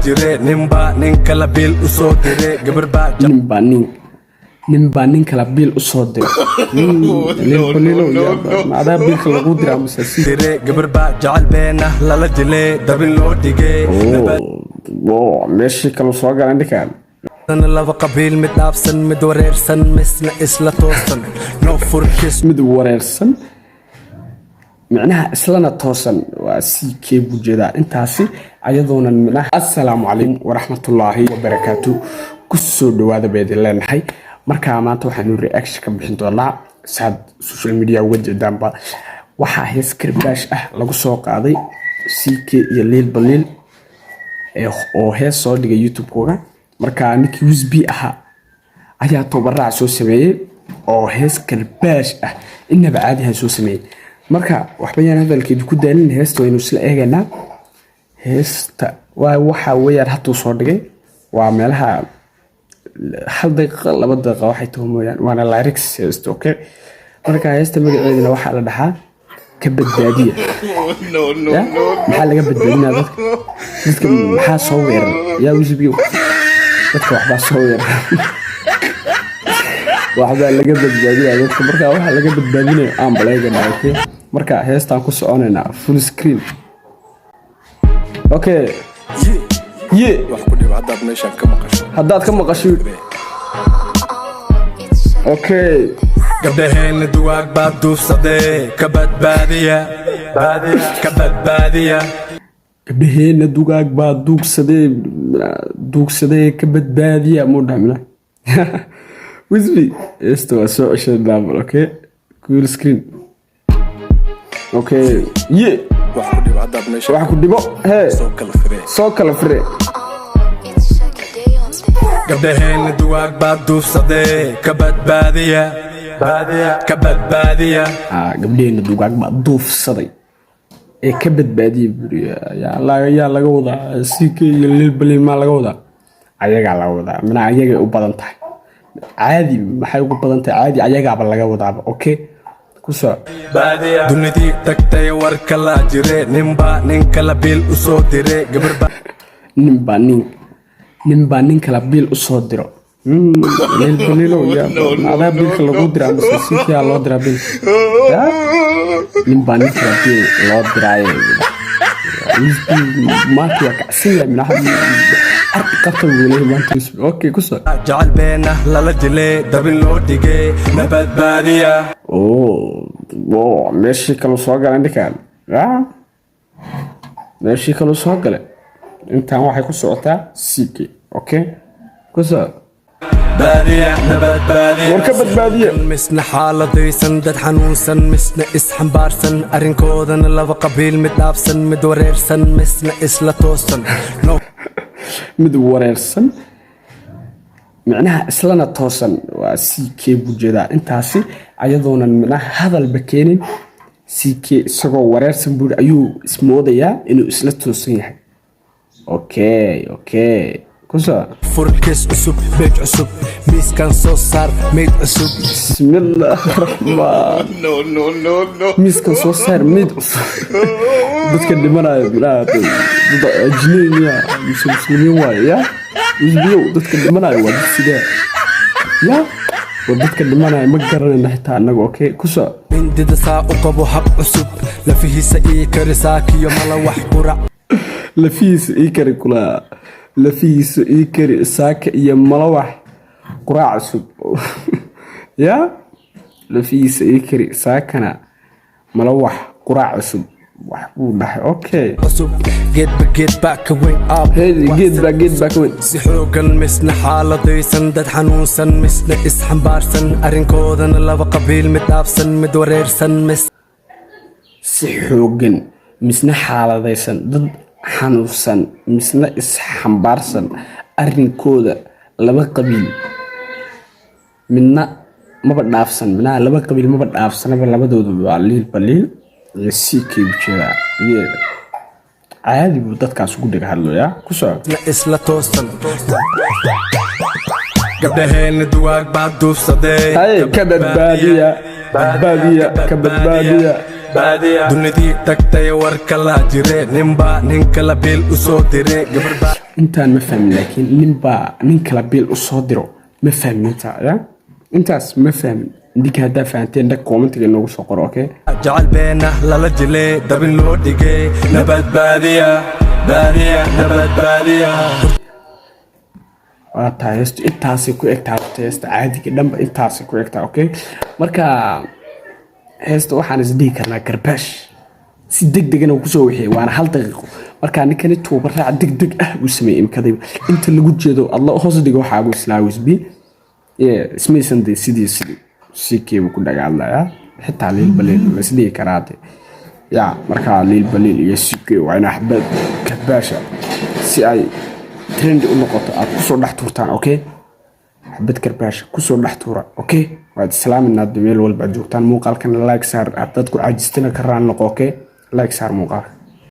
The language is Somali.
jire ninba nin kala bil u soo dire gabar baa ninba nin kala bil u soo dire maadaa bilka lagu diraa masasi dire gabar baa jacayl beena lala dile dabin loo dhigay meeshii kala soo galan dhikaan laba qabiil mid dhaafsan mid wareersan misna isla toosan no furkis mid wareersan معناها إسلانا توصل وسيكي بوجدا انتاسي أيضاً معناها السلام عليكم ورحمة الله وبركاته كسو دوادا بيد الله نحي مركا عمانتو حنو رياكش كبحين دولا سعد سوشيال ميديا وجه دانبا وحا هيس كرباش لغو سوق عادي سيكي يليل بليل او هيس سو ديغا يوتيوب كوغا مركا نيكي وزبي ايا توبرع سو سميه او هيس كرباش إنبا عادي هسو سميه marka waxbayaan hadalkeedu ku daalin heesto inuu isla eegana heesta waxa weeyar haduu soo dhigay waa meelaha hal daqiiqo laba daqiiqo waxay tuhmayaan waana lyrics heesto okay marka heesta magaceeduna waxa la dhahaa ka badbaadiya maxaa laga badbaadinaa dadka maxaa soo weerar yaa wisibiyo dadka waxba soo weerar waxba laga badbaadiyaa dadka marka waxa laga badbaadinayo aan baleegana okay marka heestaan ku soconayna full screen okay wax ku dhib hadaad meeshan ka maqasho okay gabdhaheena duwaag baa duufsadee ka badbaadiya gabdhaheena dugaag baa duugsadee ka badbaadiya mudhamna wisbi esto waa soo ceshay double okay full screen okay wax ku dhib hadaad meeshan wax ku dhibo soo kala fire gabdhaheena duwaag baa duufsadee ka badbaadiya gabdhaheena dugaag baa duufsaday ee ka badbaadiya buriya yaa laga wadaa CK iyo Lil Bali ma laga wadaa ayagaa laga wadaa mana ayaga u badan tahay caadi maxay ugu badan tahay caadi ayagaaba laga wadaaba okay dunidii tagtay war kala jire ninba nin kala bil u soo dire gabar baa ninba nin kala bil u soo diro Lil Bali maadaa bilka lagu diraa masasi yaa loo diraa bil ninba nin kala bil loo diraayo maanta kacsiya minaha qabta weelay maanta okay jacayl beena lala dile dabin loo dhigay badbaadiya meeshii kala soo galan dhikaan meeshii kala soo galay intaan waxay ku socotaa CK okay warka badbaadiya misna xaaladaysan dad xanuunsan misna isxambaarsan arrinkoodana laba qabiil mid dhaafsan mid wareersan misna isla toosan mid wareersan معناها إسلانا توصل وسيكي بوجدا انتاسي أيضاً معناها هذا البكينين سيكي سقو ورير سنبور أيو اسمه ديا إنو إسلا توصيح أوكي كوسا فركس عصب بيت عصب ميس كان صوصار ميت عصب بسم الله الرحمن ميس كان صوصار ميت عصب بتكلم أنا جنين يا مسلمين واي يا وزبيو dadka dhimanay waa sidee dadka dhimanay ma garanayna xitaa anaga okay kuso indida saa u qabo hab cusub lafihiisa ii karisaa kiyo mala wax qurac lafihiisa ii kari saaka iyo mala wax qurac cusub lafihiisa ii kari saakana mala wax qurac cusub اوكي get back وين get back وين si xoogan misna xaaladaysan dad xanuunsan misna isxambaarsan arrinkoodana laba qabiil mid dhaafsan mid wareersan si xoogan misna xaaladaysan dad xanuunsan misna isxambaarsan arrinkooda laba qabiil midna maba dhaafsan midna laba qabiil maba dhaafsanaba labadoodu waa Lil Bali CK بجرا عادي بدك سوق دغ هادلو يا كوسو اسلا توصل قبلهن دواق بعد دوفسدي هاي كبدباديه دنيدي تagtay war kala jire ninba nin kala bil u soo dire gabar intaan ma fahmin laakiin nin kala biil u soo diro ma fahmin intaas ma fahmin ninka haddaa fahanteen dhag commentiga inoogu soo qoro okay jacayl beena lala jilay dabin loo dhigay nabadbaadiya nabadbaadiya waa tahay heestu intaasay ku egtaa heesta caadiga dhanba intaasay ku egtaa okay marka heesta waxaan isdhihi karnaa karbaash si degdegana uu kusoo wixiyay waana 1 daqiiqo marka ninkani tuuba raac degdeg ah uu sameeyay imkadayba inta lagu jeedo alla hoos dhigo waxa uu islaawis bi ismaysan de sidii si keebu ku dagaalaya xitaa liil baleel la sidii karaate ya marka liil baleel iyo sikay waa ina xabad karbaasha si ay trend u noqoto aad ku soo dhax turtaan okay xabad karbaasha ku soo dhax tuura okay waad islaaminaa meel walba joogtaan muuqaalkan like saar dadku caajistina ka raan noqo okay like saar muuqaalka